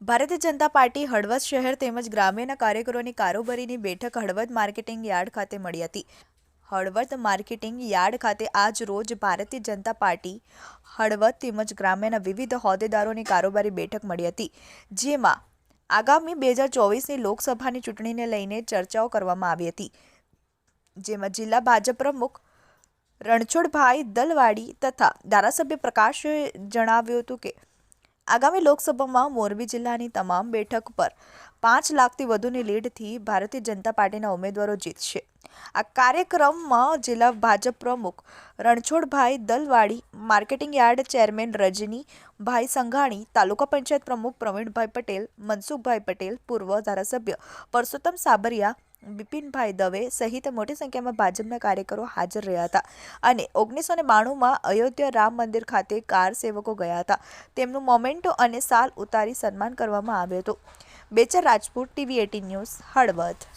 Bharatiya Janata party Halvad શહેર તેમજ ગ્રામ્યના કાર્યકરોની કારોબારીની બેઠક હળવદ માર્કેટિંગ યાર્ડ ખાતે મળી હતી। હળવદ માર્કેટિંગ યાર્ડ ખાતે આજ રોજ ભારતીય જનતા પાર્ટી હળવદ તેમજ ગ્રામ્યના વિવિધ હોદ્દેદારોની કારોબારી બેઠક મળી હતી, જેમાં આગામી 2024ની લોકસભાની ચૂંટણીને લઈને ચર્ચાઓ કરવામાં આવી હતી, જેમાં જિલ્લા ભાજપ પ્રમુખ રણછોડભાઈ દલવાડી તથા ધારાસભ્ય પ્રકાશે જણાવ્યું હતું કે આગામી લોકસભામાં મોરબી જિલ્લાની તમામ બેઠક પર 5 લાખથી વધુની લીડથી ભારતીય જનતા પાર્ટીના ઉમેદવારો જીતશે। આ કાર્યક્રમમાં જિલ્લા ભાજપ પ્રમુખ Ranchhodbhai Dalwadi, marketing yard chairman Rajnibhai Sanghani, taluka panchayat પ્રમુખ પ્રવીણભાઈ પટેલ, મનસુખભાઈ પટેલ, પૂર્વ ધારાસભ્ય પરસોત્તમ સાબરિયા, બિપિનભાઈ દવે સહિત મોટી સંખ્યામાં ભાજપના કાર્યકરો હાજર રહ્યા હતા અને 1992માં અયોધ્યા રામ મંદિર ખાતે કાર સેવકો ગયા હતા, તેમનું મોમેન્ટો અને સાલ ઉતારી સન્માન કરવામાં આવ્યું હતું। Bechar Rajput, TV18 news, Halvad.